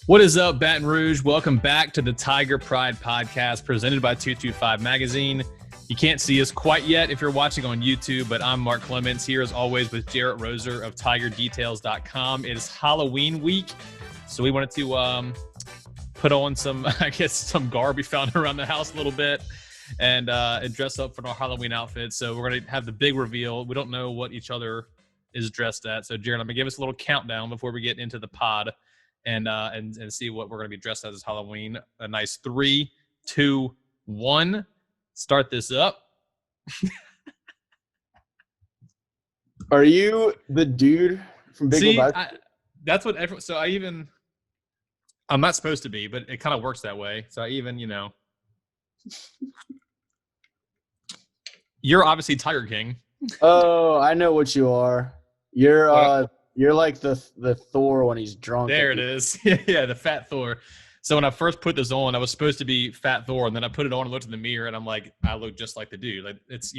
What is up, Baton Rouge? Welcome back to the Tiger Pride podcast presented by 225 Magazine. You can't see us quite yet if you're watching on YouTube, but I'm Mark Clements here as always with Jarrett Roser of TigerDetails.com. It is Halloween week, so we wanted to put on some, some garb we found around the house a little bit and dress up for our Halloween outfits. So we're going to have the big reveal. We don't know what each other is dressed at. So Jarrett, I'm going to give us a little countdown before we get into the pod. And see what we're going to be dressed as Halloween. A nice 3, 2, 1. Start this up. Are you the dude from Big Lebowski? That's what everyone. So I'm not supposed to be, but it kind of works that way. So you're obviously Tiger King. Oh, I know what you are. You're like the Thor when he's drunk. There it is. Yeah, the fat Thor. So when I first put this on, I was supposed to be fat Thor, and then I put it on and looked in the mirror, and I'm like, I look just like the dude. Like it's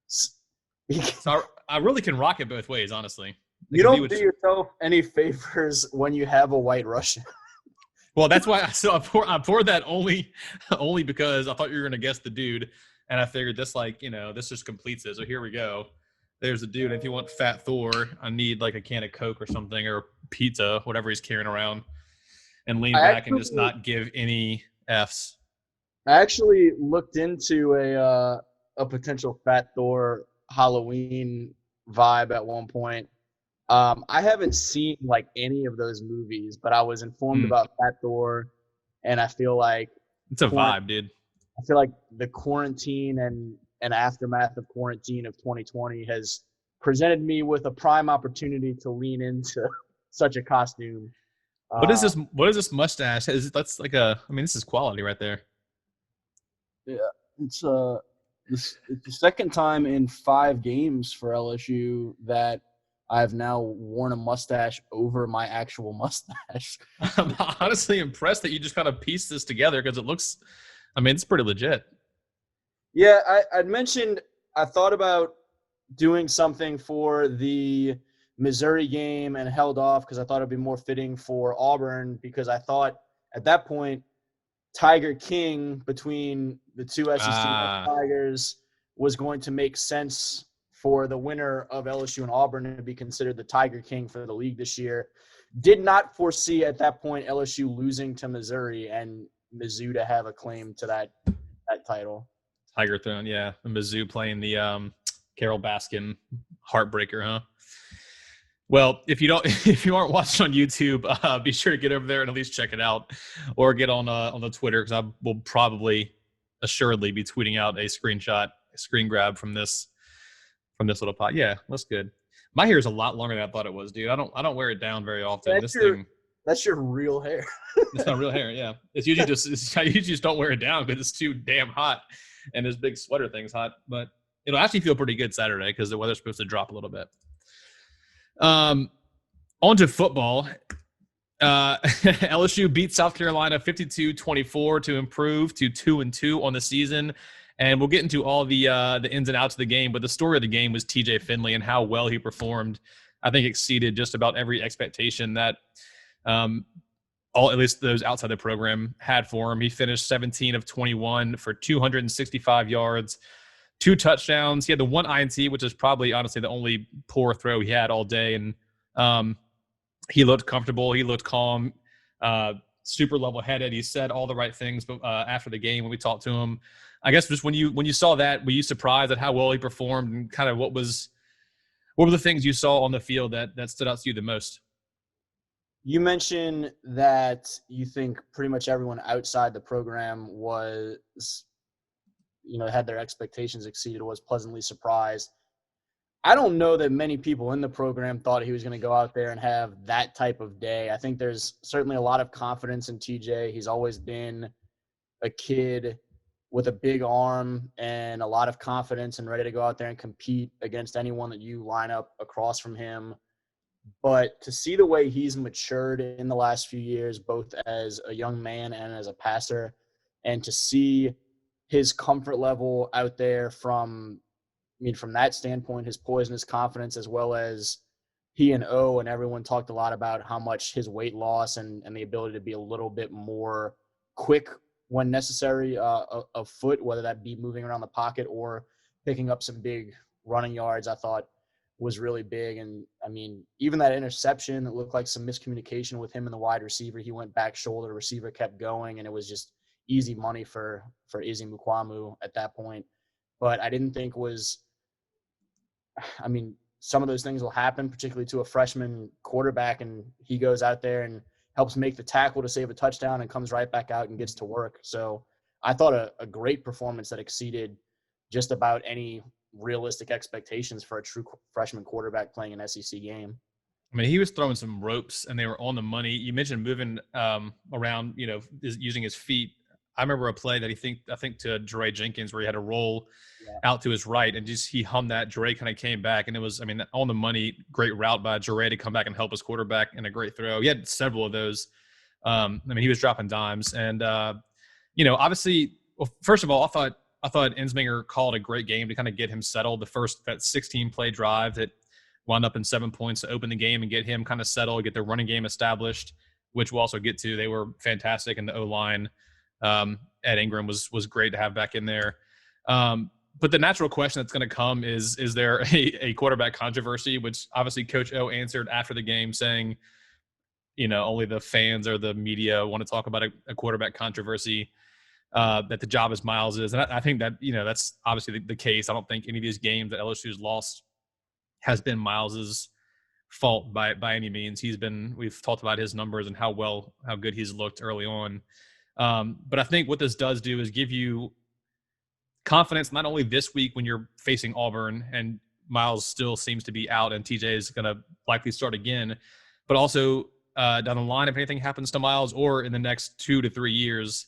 So I really can rock it both ways, honestly. You don't do yourself any favors when you have a white Russian. Well, that's why I poured that only because I thought you were gonna guess the dude, and I figured this this just completes it. So here we go. There's a dude. If you want fat Thor, I need like a can of Coke or something, or pizza, whatever he's carrying around, and lean back and just not give any Fs. I actually looked into a potential fat Thor Halloween vibe at one point. I haven't seen like any of those movies, but I was informed about fat Thor, and I feel like it's a vibe, dude. I feel like the quarantine and aftermath of quarantine of 2020 has presented me with a prime opportunity to lean into such a costume. What is this? What is this mustache? That's like this is quality right there. Yeah, it's the second time in 5 games for LSU that I've now worn a mustache over my actual mustache. I'm honestly impressed that you just kind of pieced this together because it looks, it's pretty legit. Yeah, I'd mentioned I thought about doing something for the Missouri game and held off because I thought it'd be more fitting for Auburn because I thought at that point Tiger King between the two SEC Tigers was going to make sense for the winner of LSU and Auburn to be considered the Tiger King for the league this year. Did not foresee at that point LSU losing to Missouri and Mizzou to have a claim to that title. Tiger Throne, yeah. And Mizzou playing the Carol Baskin heartbreaker, huh? Well, if you aren't watching on YouTube, be sure to get over there and at least check it out, or get on the Twitter because I will probably assuredly be tweeting out a screen grab from this little pot. Yeah, looks good. My hair is a lot longer than I thought it was, dude. I don't wear it down very often. That's your real hair. It's not real hair, yeah. It's usually I usually just don't wear it down because it's too damn hot. And this big sweater thing's hot, but it'll actually feel pretty good Saturday because the weather's supposed to drop a little bit. On to football. LSU beat South Carolina 52-24 to improve to 2-2 on the season. And we'll get into all the ins and outs of the game, but the story of the game was TJ Finley and how well he performed. I think exceeded just about every expectation that at least those outside the program had for him. He finished 17 of 21 for 265 yards, 2 touchdowns. He had the 1 INT, which is probably honestly the only poor throw he had all day. And he looked comfortable. He looked calm, super level-headed. He said all the right things after the game when we talked to him. I guess just when you saw that, were you surprised at how well he performed and kind of what were the things you saw on the field that stood out to you the most? You mentioned that you think pretty much everyone outside the program had their expectations exceeded, was pleasantly surprised. I don't know that many people in the program thought he was going to go out there and have that type of day. I think there's certainly a lot of confidence in TJ. He's always been a kid with a big arm and a lot of confidence and ready to go out there and compete against anyone that you line up across from him. But to see the way he's matured in the last few years, both as a young man and as a passer, and to see his comfort level out there from that standpoint, his poise and his confidence, as well as he and O and everyone talked a lot about how much his weight loss and the ability to be a little bit more quick when necessary of foot, whether that be moving around the pocket or picking up some big running yards, I thought was really big. And I mean, even that interception, it looked like some miscommunication with him and the wide receiver. He went back shoulder, the receiver kept going, and it was just easy money for Izzy Mukwamu at that point. But I didn't think was, I mean, some of those things will happen, particularly to a freshman quarterback, and he goes out there and helps make the tackle to save a touchdown and comes right back out and gets to work. So I thought a great performance that exceeded just about any realistic expectations for a true freshman quarterback playing an SEC game. I mean, he was throwing some ropes and they were on the money. You mentioned moving around, using his feet. I remember a play that I think to Dre Jenkins where he had to roll out to his right and just he hummed that. Dre kind of came back and it was, I mean, on the money, great route by Dre to come back and help his quarterback and a great throw. He had several of those. I mean, he was dropping dimes and, obviously, well, first of all, I thought Ensminger called a great game to kind of get him settled. That 16 play drive that wound up in 7 points to open the game and get him kind of settled, get their running game established, which we'll also get to. They were fantastic in the O-line. Ed Ingram was great to have back in there. But the natural question that's going to come is there a quarterback controversy, which obviously Coach O answered after the game saying, only the fans or the media want to talk about a quarterback controversy, that the job is Miles's. And I think that, that's obviously the case. I don't think any of these games that LSU's lost has been Miles's fault by any means. We've talked about his numbers and how good he's looked early on. But I think what this does do is give you confidence, not only this week when you're facing Auburn and Miles still seems to be out and TJ is going to likely start again, but also down the line, if anything happens to Miles or in the next 2 to 3 years,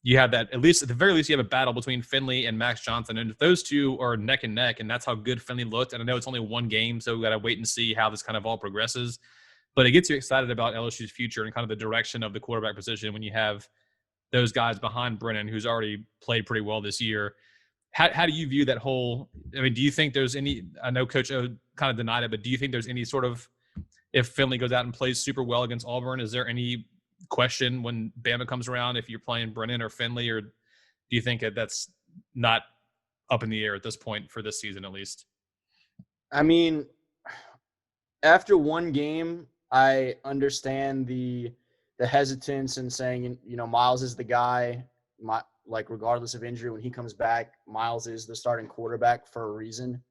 you have that, at the very least, you have a battle between Finley and Max Johnson. And if those two are neck and neck, and that's how good Finley looked, and I know it's only one game, so we got to wait and see how this kind of all progresses. But it gets you excited about LSU's future and kind of the direction of the quarterback position when you have those guys behind Brennan, who's already played pretty well this year. How do you view that whole – I mean, do you think there's any – I know Coach O kind of denied it, but do you think there's any sort of – if Finley goes out and plays super well against Auburn, is there any – question when Bama comes around if you're playing Brennan or Finley, or do you think that that's not up in the air at this point for this season at least? I mean, after one game, I understand the hesitance and saying, Miles is the guy. Regardless of injury, when he comes back, Miles is the starting quarterback for a reason.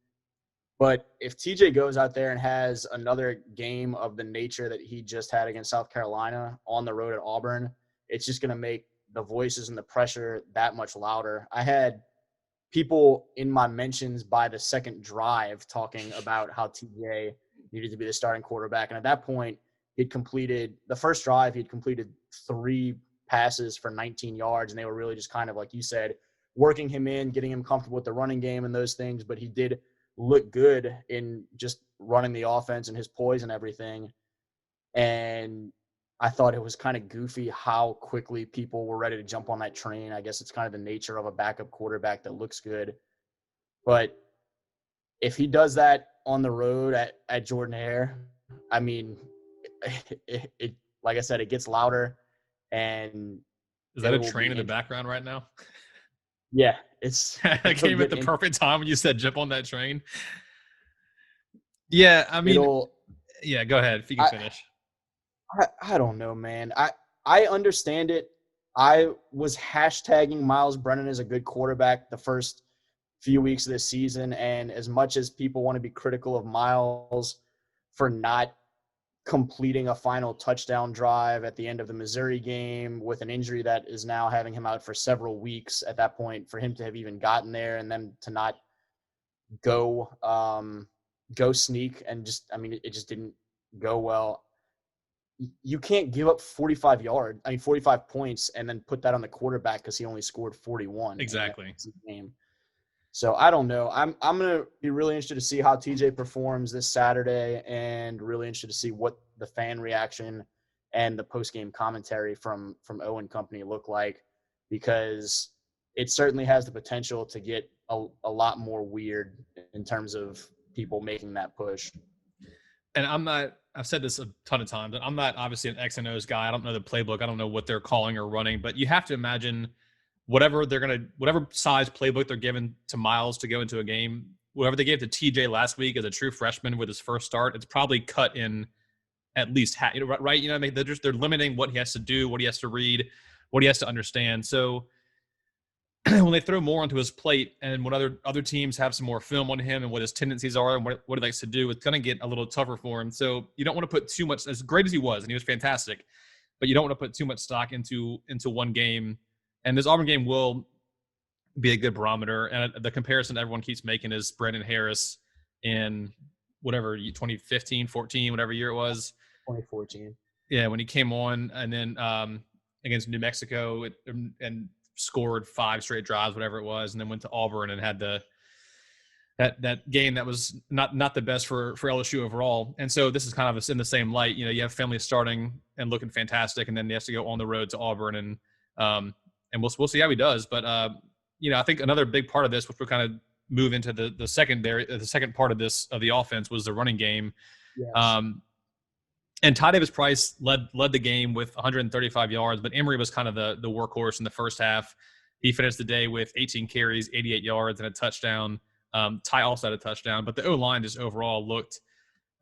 But if TJ goes out there and has another game of the nature that he just had against South Carolina on the road at Auburn, it's just going to make the voices and the pressure that much louder. I had people in my mentions by the second drive talking about how TJ needed to be the starting quarterback. And at that point, the first drive, he'd completed 3 passes for 19 yards. And they were really just kind of, like you said, working him in, getting him comfortable with the running game and those things. But he did look good in just running the offense and his poise and everything. And I thought it was kind of goofy how quickly people were ready to jump on that train. I guess it's kind of the nature of a backup quarterback that looks good. But if he does that on the road at Jordan-Hare, I mean, it like I said, it gets louder. And is that a train in the background right now? Yeah, I came at the perfect time when you said jump on that train. Yeah, I mean, go ahead if you can finish. I don't know, man. I understand it. I was hashtagging Miles Brennan as a good quarterback the first few weeks of this season, and as much as people want to be critical of Miles for not completing a final touchdown drive at the end of the Missouri game with an injury that is now having him out for several weeks at that point, for him to have even gotten there and then to not go sneak and it just didn't go well. You can't give up 45 points and then put that on the quarterback because he only scored 41. Exactly. In the game. So I don't know. I'm going to be really interested to see how TJ performs this Saturday, and really interested to see what the fan reaction and the post-game commentary from O and company look like, because it certainly has the potential to get a lot more weird in terms of people making that push. and I've said this a ton of times, and I'm not obviously an X and O's guy. I don't know the playbook. I don't know what they're calling or running, but you have to imagine whatever size playbook they're given to Miles to go into a game, whatever they gave to TJ last week as a true freshman with his first start, it's probably cut in at least half, right? You know, they're limiting what he has to do, what he has to read, what he has to understand. So when they throw more onto his plate and when other teams have some more film on him and what his tendencies are and what he likes to do, it's going to get a little tougher for him. So you don't want to put too much, as great as he was, and he was fantastic, but you don't want to put too much stock into one game. And this Auburn game will be a good barometer. And the comparison everyone keeps making is Brandon Harris in whatever 2015, 14, whatever year it was. 2014. Yeah, when he came on and then against New Mexico and scored 5 straight drives, whatever it was, and then went to Auburn and had that game that was not the best for LSU overall. And so this is kind of in the same light. You know, you have Finley starting and looking fantastic, and then he has to go on the road to Auburn, and we'll see how he does. But you know, I think another big part of this, which we'll kind of move into the second part of the offense, was the running game. Yes. And Ty Davis Price led the game with 135 yards, but Emery was kind of the workhorse in the first half. He finished the day with 18 carries, 88 yards, and a touchdown. Ty also had a touchdown, but the O-line just overall looked,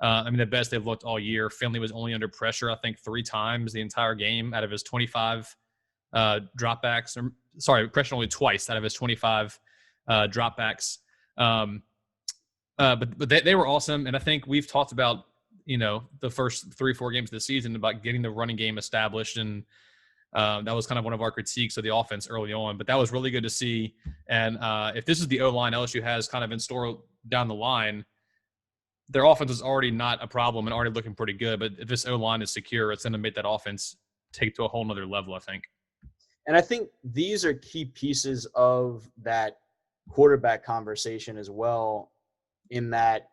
the best they've looked all year. Finley was only under pressure, I think, 3 times the entire game out of his 25 dropbacks. Pressure only twice out of his 25 dropbacks. But they were awesome, and I think we've talked about, you know, the first 3-4 games of the season about getting the running game established, and that was kind of one of our critiques of the offense early on. But that was really good to see. And if this is the O-line LSU has kind of in store down the line, their offense is already not a problem and already looking pretty good. But if this O-line is secure, it's going to make that offense take to a whole nother level, I think. And I think these are key pieces of that quarterback conversation as well, in that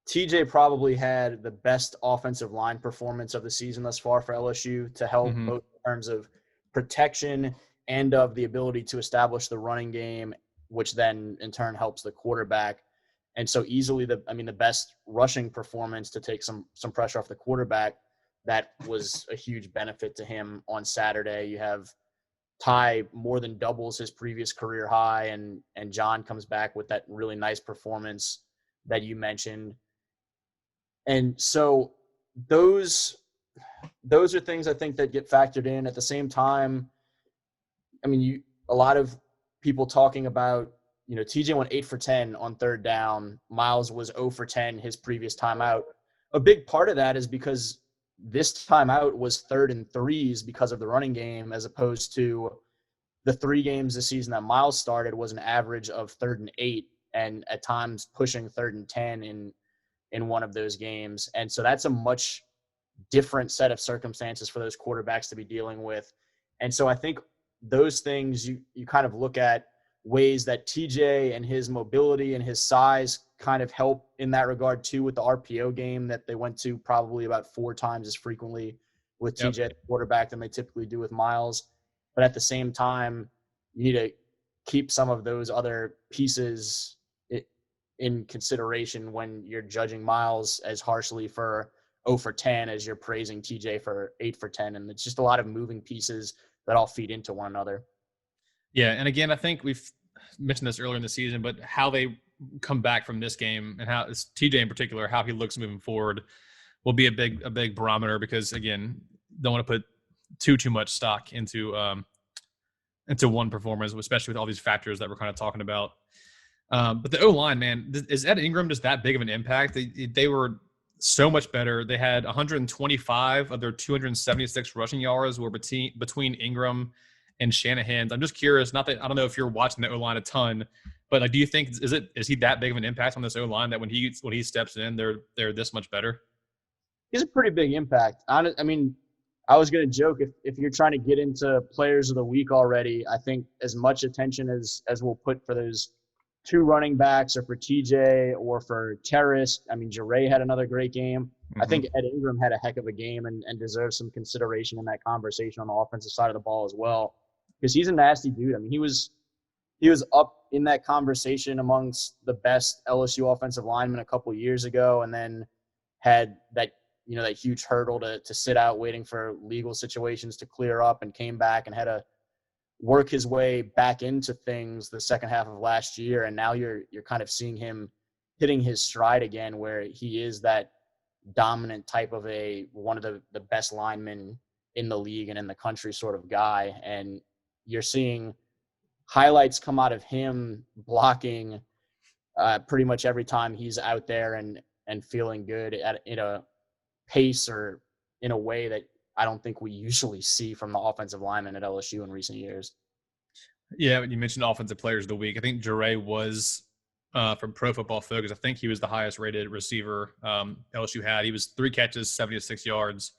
TJ probably had the best offensive line performance of the season thus far for LSU to help both in terms of protection and of the ability to establish the running game, which then in turn helps the quarterback. And so easily the best rushing performance to take some pressure off the quarterback. That was a huge benefit to him on Saturday. You have Ty more than doubles his previous career high, and John comes back with that really nice performance that you mentioned. And so those are things I think that get factored in. At the same time, a lot of people talking about, you know, TJ went 8 for 10 on third down. Miles was 0 for 10 his previous timeout. A big part of that is because this timeout was 3rd and 3s because of the running game, as opposed to the 3 games this season that Miles started was an average of 3rd and 8, and at times pushing 3rd and 10 in one of those games. And so that's a much different set of circumstances for those quarterbacks to be dealing with. And so I think those things you kind of look at ways that TJ and his mobility and his size kind of help in that regard too, with the RPO game that they went to probably about 4 times as frequently with TJ at the quarterback than they typically do with Miles. But at the same time, you need to keep some of those other pieces in consideration when you're judging Miles as harshly for 0 for 10 as you're praising TJ for 8 for 10. And it's just a lot of moving pieces that all feed into one another. Yeah, and again, I think we've mentioned this earlier in the season, but how they come back from this game and how TJ in particular, how he looks moving forward will be a big barometer, because again, don't want to put too much stock into one performance, especially with all these factors that we're kind of talking about. But the O-line, man, is Ed Ingram just that big of an impact? They were so much better. They had 125 of their 276 rushing yards were between Ingram and Shanahan's. I'm just curious, not that I don't know if you're watching the O-line a ton, but like, do you think is he that big of an impact on this O-line that when he steps in, they're this much better? He's a pretty big impact. I was going to joke, if you're trying to get into players of the week already, I think as much attention as we'll put for those 2 running backs or for TJ or for Terrace. Jure had another great game. Mm-hmm. I think Ed Ingram had a heck of a game and deserves some consideration in that conversation on the offensive side of the ball as well, because he's a nasty dude. He was up in that conversation amongst the best LSU offensive linemen a couple years ago, and then had that huge hurdle to sit out waiting for legal situations to clear up, and came back and had to work his way back into things the second half of last year. And now you're kind of seeing him hitting his stride again, where he is that dominant type of one of the best linemen in the league and in the country sort of guy. And you're seeing highlights come out of him blocking pretty much every time he's out there and feeling good in a pace or in a way that I don't think we usually see from the offensive linemen at LSU in recent years. Yeah, you mentioned offensive players of the week. I think Jure was from Pro Football Focus. I think he was the highest rated receiver LSU had. He was 3 catches, 76 yards.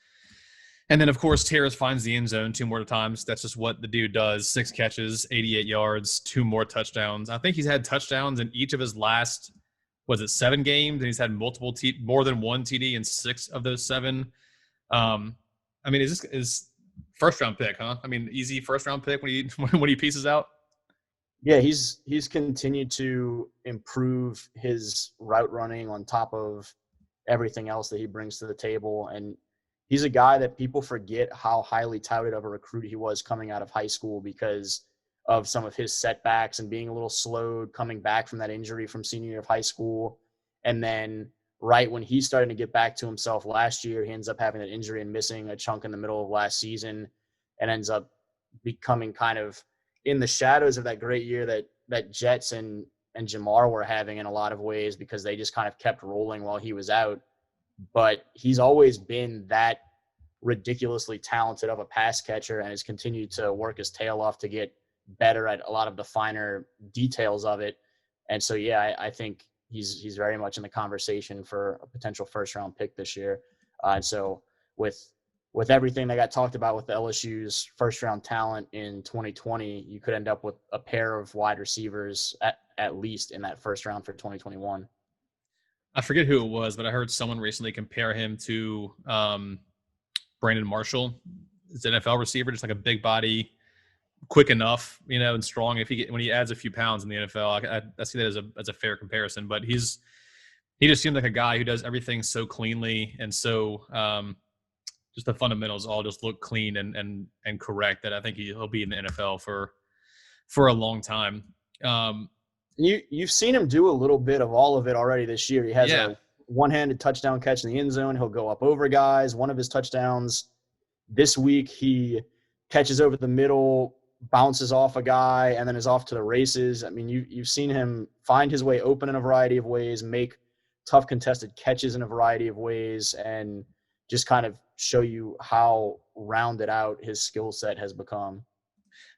And then, of course, Terrace finds the end zone 2 more times. That's just what the dude does. 6 catches, 88 yards, 2 more touchdowns. I think he's had touchdowns in each of his last, 7 games? And he's had more than 1 TD in 6 of those 7. I mean, is first round pick, huh? I mean, easy first round pick when he pieces out. Yeah, he's continued to improve his route running on top of everything else that he brings to the table. And he's a guy that people forget how highly touted of a recruit he was coming out of high school because of some of his setbacks and being a little slowed coming back from that injury from senior year of high school. And then right when he's starting to get back to himself last year, he ends up having an injury and missing a chunk in the middle of last season, and ends up becoming kind of in the shadows of that great year that Jets and Jamar were having in a lot of ways, because they just kind of kept rolling while he was out. But he's always been that ridiculously talented of a pass catcher and has continued to work his tail off to get better at a lot of the finer details of it. And so, yeah, I think he's very much in the conversation for a potential first-round pick this year. And so with everything that got talked about with the LSU's first-round talent in 2020, you could end up with a pair of wide receivers at least in that first round for 2021. I forget who it was, but I heard someone recently compare him to Brandon Marshall. It's an NFL receiver, just like a big body, quick enough, and strong. When he adds a few pounds in the NFL, I see that as a fair comparison. But he just seems like a guy who does everything so cleanly, and so just the fundamentals all just look clean and correct, that I think he'll be in the NFL for a long time. You've seen him do a little bit of all of it already this year. He has a one-handed touchdown catch in the end zone. He'll go up over guys. One of his touchdowns this week, he catches over the middle, bounces off a guy, and then is off to the races. I mean, you've seen him find his way open in a variety of ways, make tough contested catches in a variety of ways, and just kind of show you how rounded out his skill set has become.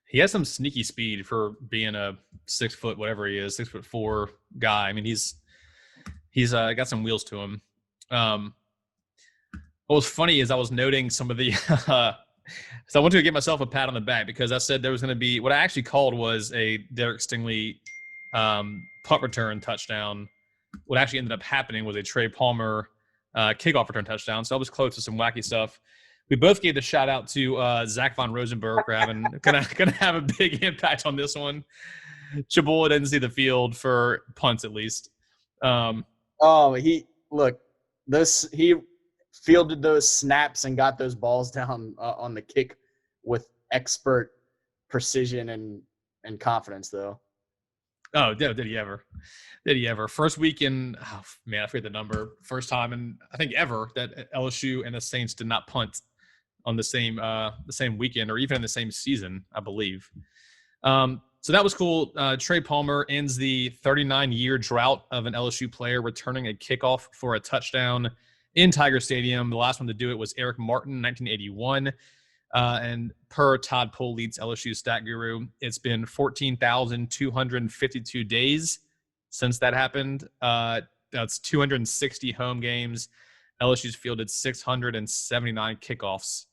He has some sneaky speed for being a 6 foot, whatever he is, 6'4" guy. I mean, he's got some wheels to him. What was funny is I was noting some of the so I wanted to give myself a pat on the back, because I said there was going to be, what I actually called was a Derek Stingley punt return touchdown. What actually ended up happening was a Trey Palmer kickoff return touchdown. So I was close to some wacky stuff. We both gave the shout out to Zach Von Rosenberg for gonna have a big impact on this one. Chabola didn't see the field for punts, at least. He fielded those snaps and got those balls down on the kick with expert precision and confidence, though. Oh, did he ever? Did he ever? First week in, I forget the number. First time in, I think, ever that LSU and the Saints did not punt on the same weekend, or even in the same season, I believe. So that was cool. Trey Palmer ends the 39-year drought of an LSU player returning a kickoff for a touchdown in Tiger Stadium. The last one to do it was Eric Martin, 1981. And per Todd Polite's LSU stat guru, it's been 14,252 days since that happened. That's 260 home games. LSU's fielded 679 kickoffs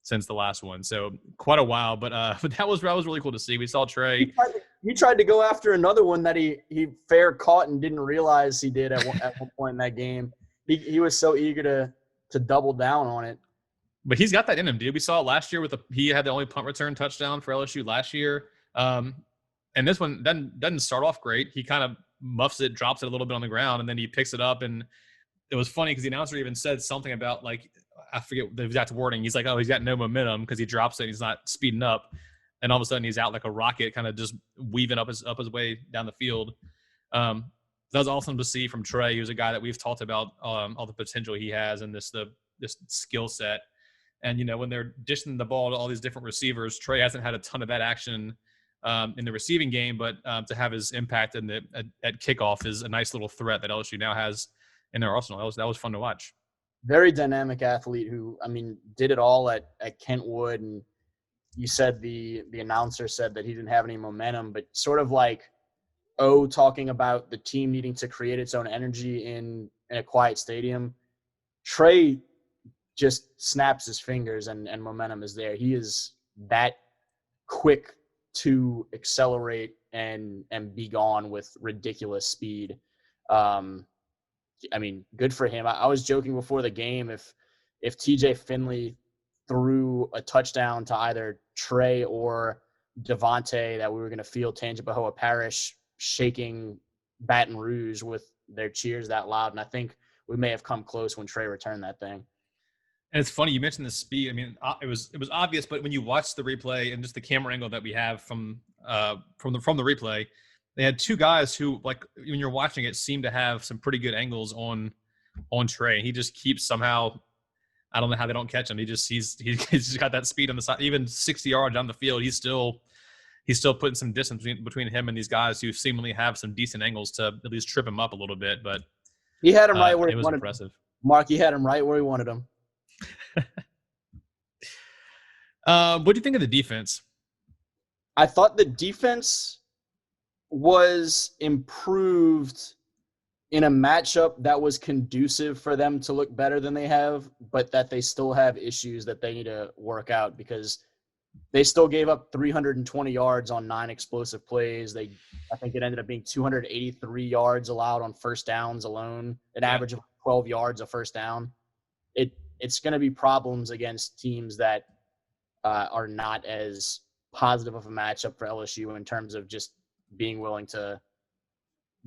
since the last one. So quite a while, but that was really cool to see. We saw Trey. He tried to go after another one that he fair caught and didn't realize he did at one point in that game. He was so eager to double down on it. But he's got that in him, dude. We saw it last year he had the only punt return touchdown for LSU last year. And this one doesn't start off great. He kind of muffs it, drops it a little bit on the ground, and then he picks it up and it was funny because the announcer even said something about, like, I forget the exact wording. He's like, oh, he's got no momentum because he drops it. He's not speeding up. And all of a sudden he's out like a rocket, kind of just weaving up his way down the field. That was awesome to see from Trey. He was a guy that we've talked about all the potential he has and this skill set. And, when they're dishing the ball to all these different receivers, Trey hasn't had a ton of that action in the receiving game, but to have his impact at kickoff is a nice little threat that LSU now has in their arsenal. That was fun to watch. Very dynamic athlete who, did it all at Kentwood. And you said the announcer said that he didn't have any momentum, but sort of like talking about the team needing to create its own energy in a quiet stadium. Trey just snaps his fingers and momentum is there. He is that quick to accelerate and be gone with ridiculous speed. Good for him. I was joking before the game, if TJ Finley threw a touchdown to either Trey or Devontae, that we were going to feel Tangipahoa Parish shaking Baton Rouge with their cheers that loud. And I think we may have come close when Trey returned that thing. And it's funny you mentioned the speed. It was obvious, but when you watch the replay and just the camera angle that we have from the replay, they had two guys who, like, when you're watching it, seem to have some pretty good angles on Trey. He just keeps somehow, I don't know how they don't catch him. He's just got that speed on the side. Even 60 yards down the field, he's still putting some distance between him and these guys who seemingly have some decent angles to at least trip him up a little bit. But he had him right where he was wanted impressive. Mark, he had him right where he wanted him. What do you think of the defense? I thought the defense was improved in a matchup that was conducive for them to look better than they have, but that they still have issues that they need to work out because they still gave up 320 yards on 9 explosive plays. I think it ended up being 283 yards allowed on first downs alone, an average of 12 yards a first down. It's going to be problems against teams that are not as positive of a matchup for LSU in terms of just being willing to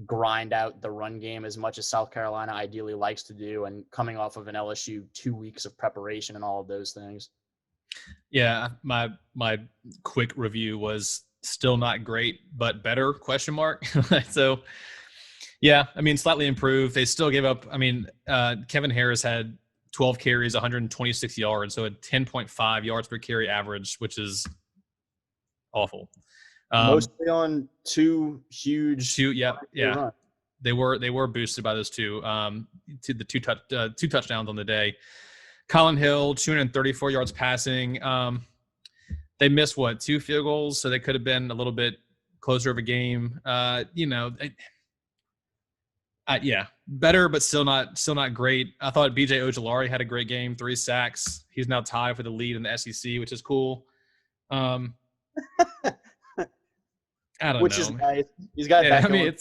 grind out the run game as much as South Carolina ideally likes to do, and coming off of an LSU 2 weeks of preparation and all of those things. Yeah, my quick review was still not great, but better, ? So, yeah, slightly improved. They still gave up. Kevin Harris had 12 carries, 126 yards, so a 10.5 yards per carry average, which is awful. Mostly on two huge. Yeah. They were boosted by those two. To the two touchdowns on the day. Colin Hill, 234 yards passing. They missed 2 field goals, so they could have been a little bit closer of a game. Better, but still not great. I thought BJ Ojulari had a great game, 3 sacks. He's now tied for the lead in the SEC, which is cool. I don't know. Which is nice. He's got that going.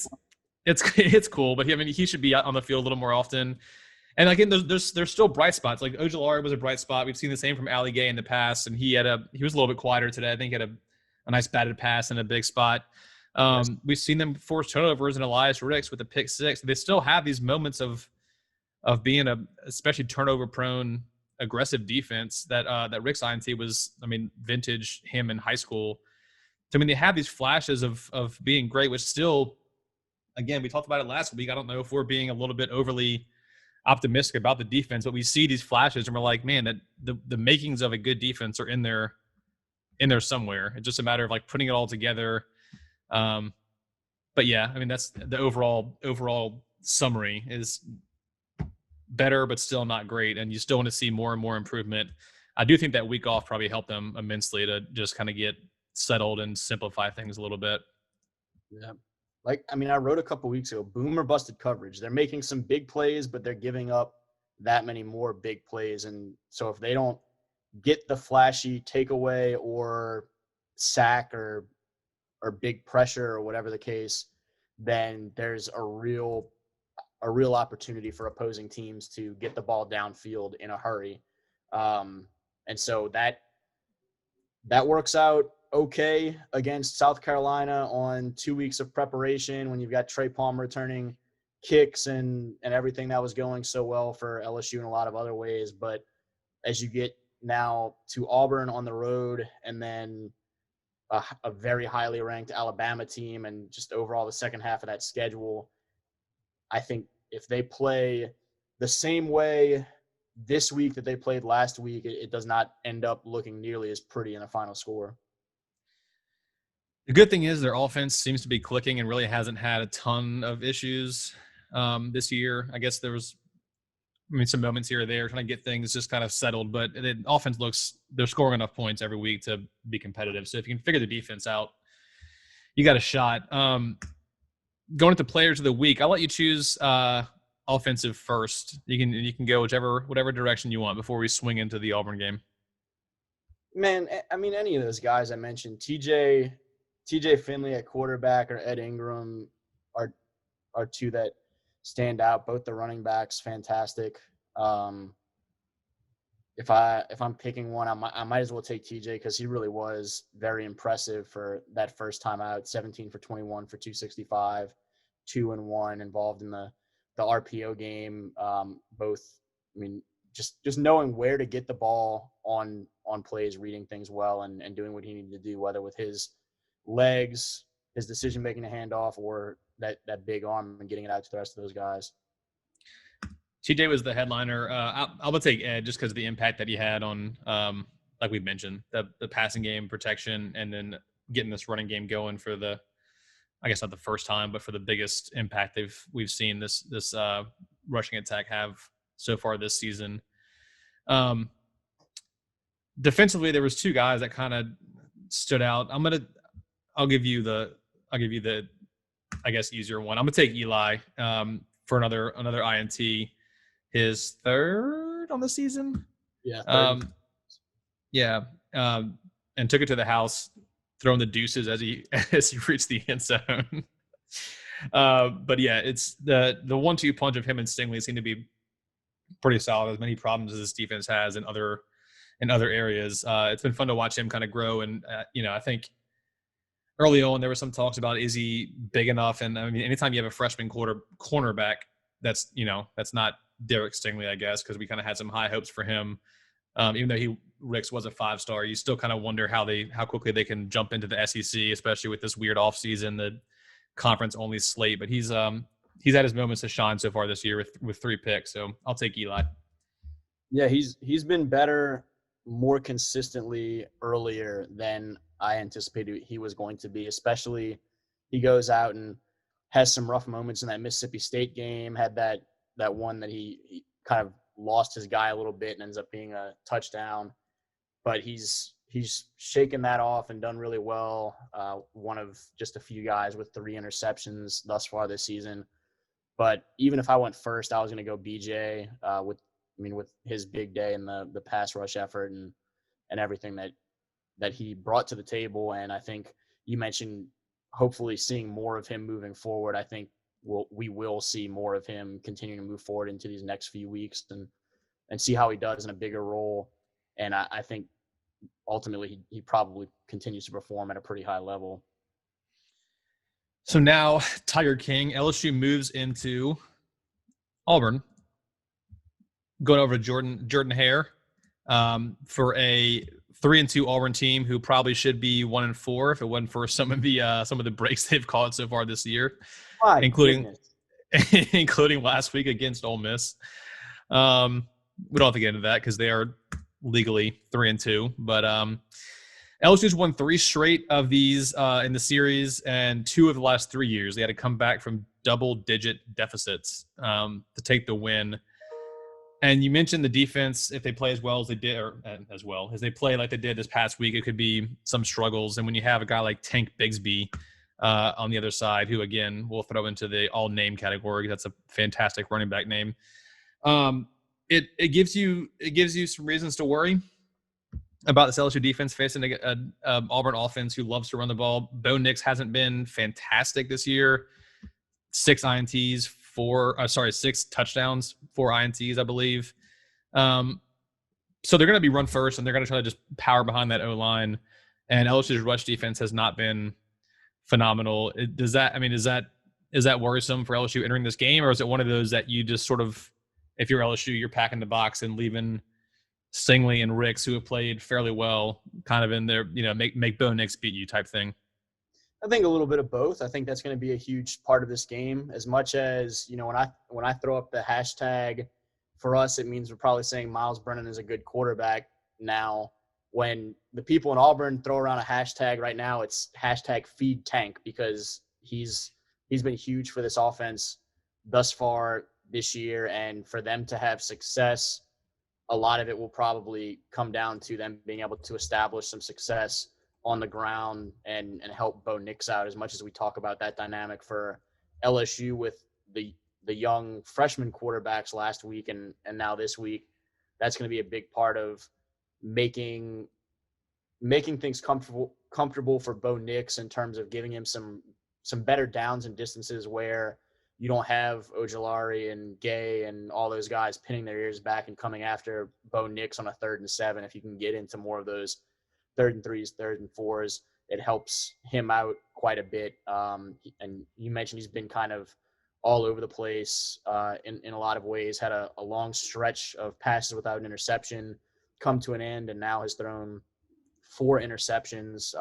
It's cool, but he should be out on the field a little more often. And again, there's still bright spots. Like Ojulari was a bright spot. We've seen the same from Ali Gay in the past, and he was a little bit quieter today. I think he had a nice batted pass in a big spot. We've seen them force turnovers and Elias Ricks with a pick 6. They still have these moments of being especially turnover prone, aggressive defense that Rick's INT was, vintage him in high school. So, they have these flashes of being great, which still, again, we talked about it last week. I don't know if we're being a little bit overly optimistic about the defense, but we see these flashes and we're like, man, that the makings of a good defense are in there somewhere. It's just a matter of like putting it all together. But yeah, that's the overall summary is better, but still not great. And you still want to see more and more improvement. I do think that week off probably helped them immensely to just kind of get settled and simplify things a little bit. Yeah. I wrote a couple weeks ago, boomer busted coverage. They're making some big plays, but they're giving up that many more big plays. And so if they don't get the flashy takeaway or sack or big pressure or whatever the case, then there's a real opportunity for opposing teams to get the ball downfield in a hurry. And so that works out okay against South Carolina on 2 weeks of preparation when you've got Trey Palmer returning kicks and everything that was going so well for LSU in a lot of other ways. But as you get now to Auburn on the road, and then a very highly ranked Alabama team, and just overall the second half of that schedule, I think if they play the same way this week that they played last week, it does not end up looking nearly as pretty in the final score. The good thing is their offense seems to be clicking and really hasn't had a ton of issues this year. I guess there was, some moments here or there trying to get things just kind of settled, but the offense they're scoring enough points every week to be competitive. So if you can figure the defense out, you got a shot. Going into players of the week, I'll let you choose offensive first. You can go whatever direction you want before we swing into the Auburn game. Man, I mean, any of those guys I mentioned, TJ Finley at quarterback or Ed Ingram are two that stand out. Both the running backs, fantastic. If I'm picking one, I might as well take TJ because he really was very impressive for that first time out. 17 for 21 for 265, 2-1 involved in the RPO game. Just knowing where to get the ball on plays, reading things well, and doing what he needed to do, whether with his legs, his decision-making to hand off, or that big arm and getting it out to the rest of those guys. TJ was the headliner. I would take Ed just because of the impact that he had on, like we mentioned, the passing game protection, and then getting this running game going for I guess not the first time, but for the biggest impact we've seen this rushing attack have so far this season. Defensively, there was two guys that kind of stood out. I'll give you the I guess easier one. I'm gonna take Eli for another INT, his third on the season. Yeah. And took it to the house, throwing the deuces as he reached the end zone. But yeah, it's the 1-2 punch of him and Stingley seem to be pretty solid. As many problems as this defense has in other areas. It's been fun to watch him kind of grow, and I think early on there were some talks about, is he big enough? And I mean, anytime you have a freshman cornerback, that's not Derek Stingley, I guess, because we kind of had some high hopes for him. Even though Ricks was a 5-star, you still kind of wonder how quickly they can jump into the SEC, especially with this weird offseason, the conference only slate. But he's had his moments to shine so far this year with 3 picks. So I'll take Eli. Yeah, he's been better more consistently earlier than I anticipated he was going to be, especially he goes out and has some rough moments in that Mississippi State game, had that one that he kind of lost his guy a little bit and ends up being a touchdown. But he's shaken that off and done really well. One of just a few guys with 3 interceptions thus far this season. But even if I went first, I was going to go BJ with his big day and the pass rush effort and everything that he brought to the table. And I think you mentioned hopefully seeing more of him moving forward. I think we will see more of him continuing to move forward into these next few weeks and see how he does in a bigger role. And I think ultimately he probably continues to perform at a pretty high level. So now Tiger King, LSU moves into Auburn, going over to Jordan Hare for a 3-2 Auburn team who probably should be 1-4 if it wasn't for some of the breaks they've caught so far this year, including last week against Ole Miss. We don't have to get into that because they are legally 3-2, but LSU's won 3 straight of these in the series, and 2 of the last 3 years they had to come back from double-digit deficits to take the win. And you mentioned the defense, if they play as well as they did, or as well as they play like they did this past week, it could be some struggles. And when you have a guy like Tank Bigsby on the other side, who again we'll throw into the all name category, that's a fantastic running back name. It gives you some reasons to worry about this LSU defense facing a Auburn offense who loves to run the ball. Bo Nix hasn't been fantastic this year. 6 INTs. 6 touchdowns, 4 INTs, I believe. So they're going to be run first, and they're going to try to just power behind that O-line. And LSU's rush defense has not been phenomenal. Is that is that worrisome for LSU entering this game, or is it one of those that you just sort of, if you're LSU, you're packing the box and leaving Stingley and Ricks, who have played fairly well, kind of in there, make Bo Nix beat you type thing? I think a little bit of both. I think that's going to be a huge part of this game. As much as, when I throw up the hashtag for us, it means we're probably saying Miles Brennan is a good quarterback now. When the people in Auburn throw around a hashtag right now, it's hashtag feed Tank, because he's been huge for this offense thus far this year. And for them to have success, a lot of it will probably come down to them being able to establish some success on the ground and help Bo Nix out, as much as we talk about that dynamic for LSU with the young freshman quarterbacks last week and now this week. That's going to be a big part of making things comfortable for Bo Nix in terms of giving him some better downs and distances where you don't have Ojulari and Gay and all those guys pinning their ears back and coming after Bo Nix on a 3rd and 7. If you can get into more of those 3rd and 3s, 3rd and 4s, it helps him out quite a bit. And you mentioned he's been kind of all over the place in a lot of ways, had a long stretch of passes without an interception come to an end, and now has thrown 4 interceptions.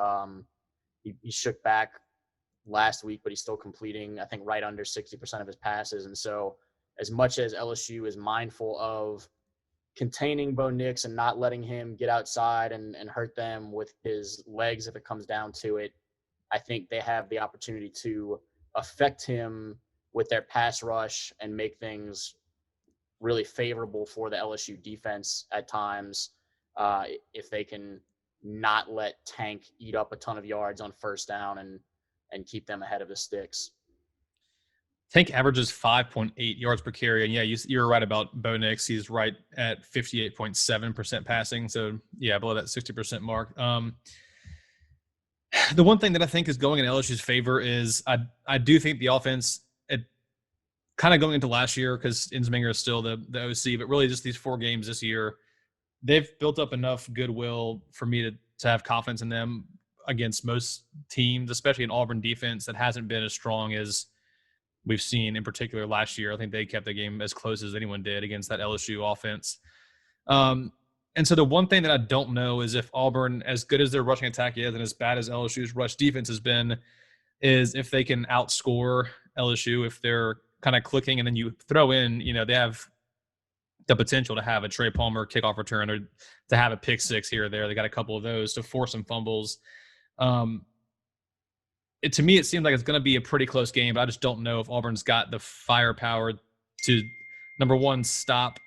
He shook back last week, but he's still completing, I think, right under 60% of his passes. And so as much as LSU is mindful of containing Bo Nix and not letting him get outside and hurt them with his legs if it comes down to it, I think they have the opportunity to affect him with their pass rush and make things really favorable for the LSU defense at times, if they can not let Tank eat up a ton of yards on 1st down and keep them ahead of the sticks. Tank averages 5.8 yards per carry. And yeah, you're right about Bo Nix. He's right at 58.7% passing. So yeah, below that 60% mark. The one thing that I think is going in LSU's favor is I do think the offense, kind of going into last year, because Insminger is still the OC, but really just these 4 games this year, they've built up enough goodwill for me to have confidence in them against most teams, especially an Auburn defense that hasn't been as strong as we've seen in particular last year. I think they kept the game as close as anyone did against that LSU offense. And so the one thing that I don't know is if Auburn, as good as their rushing attack is and as bad as LSU's rush defense has been, is if they can outscore LSU, if they're kind of clicking, and then you throw in, they have the potential to have a Trey Palmer kickoff return or to have a pick 6 here or there. They got a couple of those to force some fumbles. To me, it seems like it's going to be a pretty close game, but I just don't know if Auburn's got the firepower to, number one, stop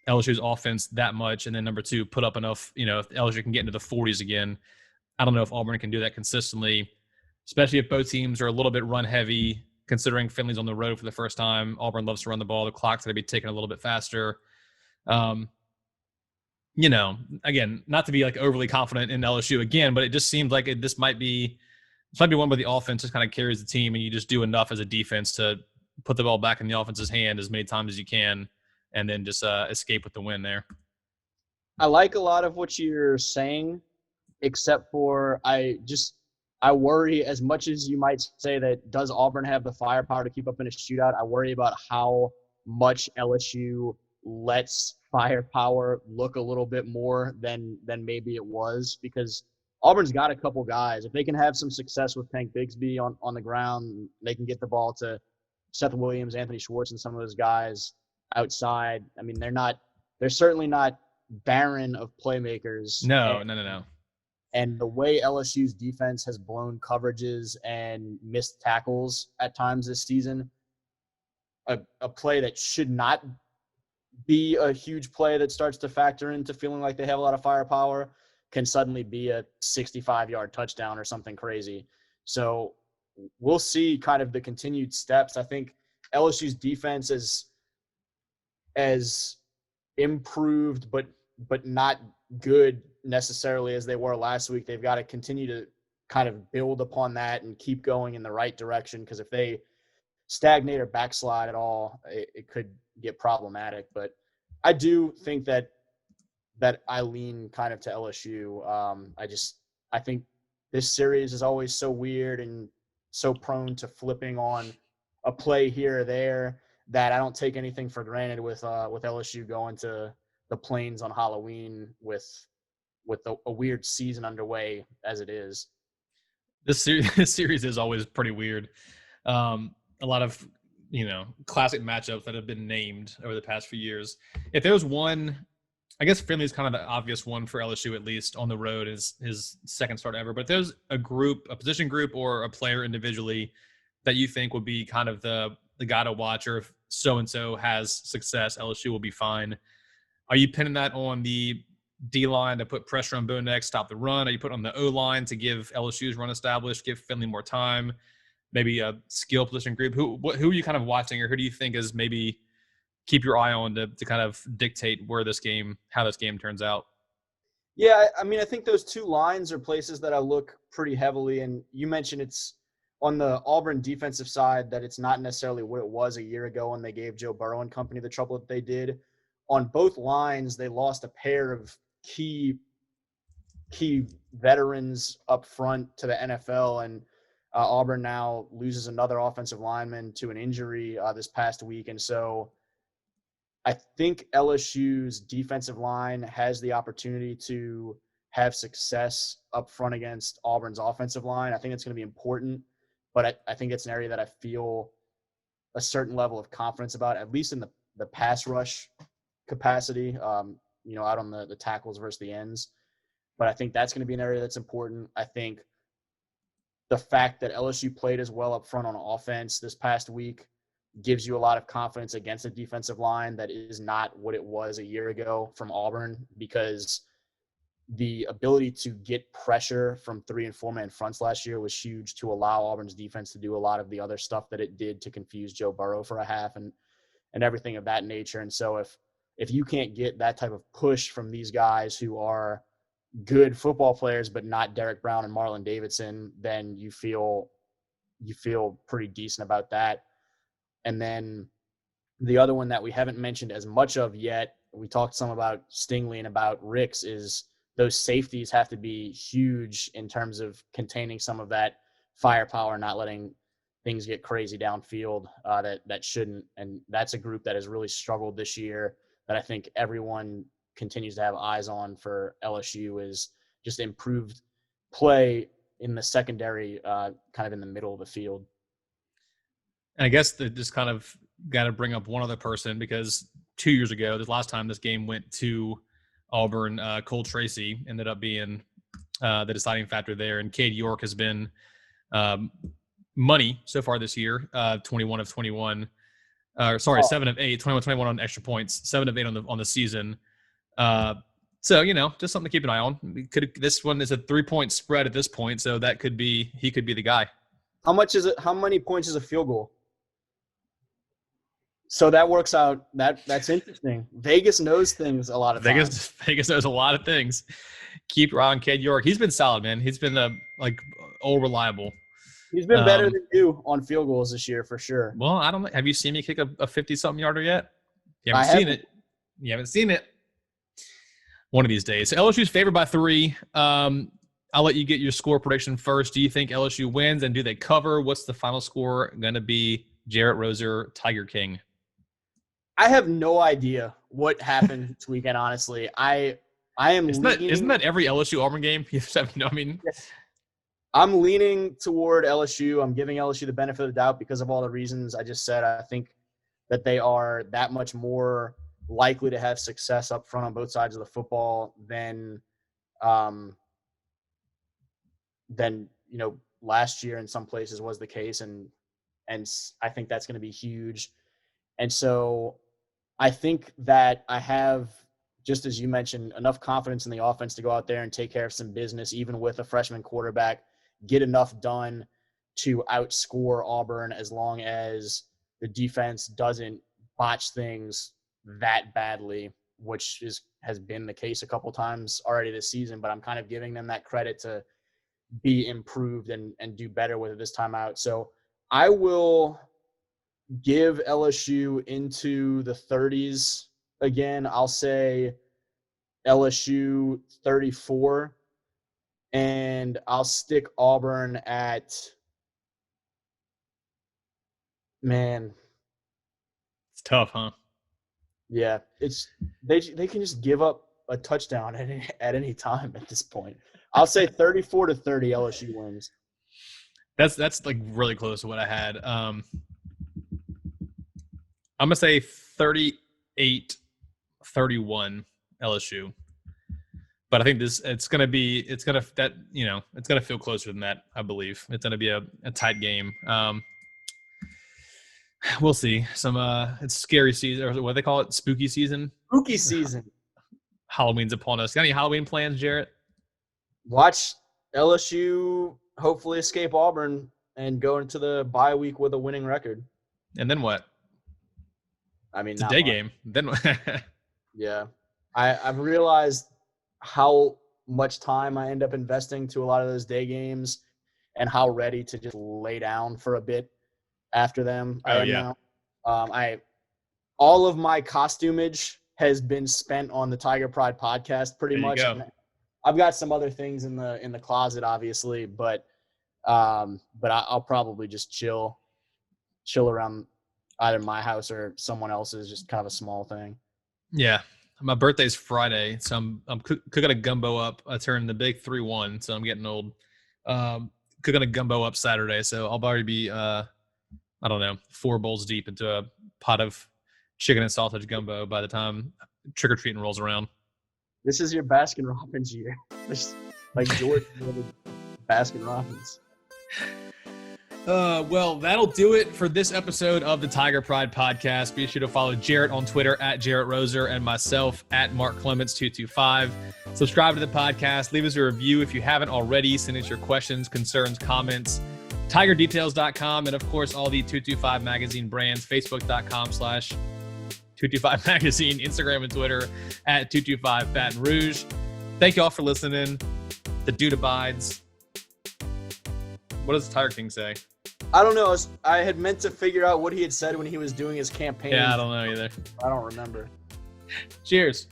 LSU's offense that much, and then number 2, put up enough, if LSU can get into the 40s again. I don't know if Auburn can do that consistently, especially if both teams are a little bit run heavy, considering Finley's on the road for the first time. Auburn loves to run the ball. The clock's going to be ticking a little bit faster. Again, not to be like overly confident in LSU again, but it just seems like this might be one where the offense just kind of carries the team, and you just do enough as a defense to put the ball back in the offense's hand as many times as you can, and then just escape with the win there. I like a lot of what you're saying, except for I worry, as much as you might say that does Auburn have the firepower to keep up in a shootout, I worry about how much LSU lets firepower look a little bit more than maybe it was, because Auburn's got a couple guys. If they can have some success with Tank Bigsby on the ground, they can get the ball to Seth Williams, Anthony Schwartz, and some of those guys outside. I mean, they're certainly not barren of playmakers. No. And the way LSU's defense has blown coverages and missed tackles at times this season, a play that should not be a huge play that starts to factor into feeling like they have a lot of firepower can suddenly be a 65-yard touchdown or something crazy. So we'll see kind of the continued steps. I think LSU's defense is as improved, but not good necessarily as they were last week. They've got to continue to kind of build upon that and keep going in the right direction, because if they stagnate or backslide at all, it could get problematic. But I do think that I lean kind of to LSU. I think this series is always so weird and so prone to flipping on a play here or there that I don't take anything for granted with LSU going to the Plains on Halloween with a weird season underway as it is. This series is always pretty weird. A lot of classic matchups that have been named over the past few years. If there was one, I guess Finley's kind of the obvious one for LSU, at least on the road, is his second start ever. But if there's a position group, or a player individually that you think would be kind of the guy to watch, or if so and so has success, LSU will be fine. Are you pinning that on the D line to put pressure on Bo Nix, stop the run? Are you putting on the O line to give LSU's run established, give Finley more time? Maybe a skill position group. Who are you kind of watching, or who do you think is maybe keep your eye on to kind of dictate how this game turns out? Yeah, I mean, I think those two lines are places that I look pretty heavily. And you mentioned it's on the Auburn defensive side that it's not necessarily what it was a year ago when they gave Joe Burrow and company the trouble that they did. On both lines, they lost a pair of key veterans up front to the NFL, and Auburn now loses another offensive lineman to an injury this past week. And so I think LSU's defensive line has the opportunity to have success up front against Auburn's offensive line. I think it's going to be important, but I think it's an area that I feel a certain level of confidence about, at least in the pass rush capacity, out on the tackles versus the ends. But I think that's going to be an area that's important. I think the fact that LSU played as well up front on offense this past week gives you a lot of confidence against a defensive line that is not what it was a year ago from Auburn, because the ability to get pressure from 3 and 4 man fronts last year was huge to allow Auburn's defense to do a lot of the other stuff that it did to confuse Joe Burrow for a half and everything of that nature. And so if you can't get that type of push from these guys who are good football players but not Derek Brown and Marlon Davidson, then you feel pretty decent about that. And then the other one that we haven't mentioned as much of yet, we talked some about Stingley and about Ricks, is those safeties have to be huge in terms of containing some of that firepower, not letting things get crazy downfield that shouldn't. And that's a group that has really struggled this year that I think everyone continues to have eyes on for LSU, is just improved play in the secondary, kind of in the middle of the field. And I guess that just kind of got to bring up one other person, because 2 years ago, the last time this game went to Auburn, Cole Tracy ended up being the deciding factor there. And Cade York has been money so far this year, 21 of 21. 7 of 8, 21 on extra points, 7 of 8 on the season. So, just something to keep an eye on. This one is a 3-point spread at this point, so he could be the guy. How much is it? How many points is a field goal? So that works out. That's interesting. Vegas knows things a lot of times. Vegas knows a lot of things. Keep your eye on Cade York. He's been solid, man. He's been all reliable. He's been better than you on field goals this year for sure. Well, I don't know. Have you seen me kick a 50-something yarder yet? You haven't seen it. You haven't seen it. One of these days. So LSU's favored by 3. I'll let you get your score prediction first. Do you think LSU wins, and do they cover? What's the final score going to be? Jarrett Roser, Tiger King. I have no idea what happened this weekend, honestly. I am Isn't that every LSU Auburn game? I'm leaning toward LSU. I'm giving LSU the benefit of the doubt because of all the reasons I just said. I think that they are that much more likely to have success up front on both sides of the football than last year in some places was the case, and I think that's going to be huge. And so I think that I have, just as you mentioned, enough confidence in the offense to go out there and take care of some business, even with a freshman quarterback, get enough done to outscore Auburn, as long as the defense doesn't botch things that badly, which has been the case a couple times already this season. But I'm kind of giving them that credit to be improved and do better with it this time out. So I will give LSU into the 30s again. I'll say LSU 34, and I'll stick Auburn at Man, It's tough, huh? yeah, they can just give up a touchdown at any time at this point. I'll say 34-30 LSU wins. That's like really close to what I had. I'm gonna say 38-31 LSU. But I think it's gonna feel closer than that. I believe it's gonna be a tight game. We'll see. It's scary season, or what do they call it? Spooky season. Spooky season. Halloween's upon us. Got any Halloween plans, Jarrett? Watch LSU hopefully escape Auburn and go into the bye week with a winning record. And then what? I mean, It's a day game. Then yeah, I've realized how much time I end up investing to a lot of those day games, and how ready to just lay down for a bit after them. Oh, yeah. All of my costumage has been spent on the Tiger Pride podcast, pretty much. Go. I've got some other things in the closet, obviously, but I'll probably just chill around either my house or someone else's, just kind of a small thing. Yeah. My birthday's Friday, so I'm cooking a gumbo up. I turned the big 3-1, so I'm getting old. Cooking a gumbo up Saturday, so I'll probably be, 4 bowls deep into a pot of chicken and sausage gumbo by the time trick-or-treating rolls around. This is your Baskin Robbins year. Just like George Baskin Robbins. Well, that'll do it for this episode of the Tiger Pride podcast. Be sure to follow Jarrett on Twitter at Jarrett Roser and myself at Mark Clements 225. Subscribe to the podcast. Leave us a review if you haven't already. Send us your questions, concerns, comments. TigerDetails.com, and of course all the 225 magazine brands. Facebook.com/225 magazine, Instagram and Twitter at 225 Baton Rouge. Thank you all for listening. The dude abides. What does the Tiger King say? I don't know. I had meant to figure out what he had said when he was doing his campaign. Yeah, I don't know either. I don't remember. Cheers.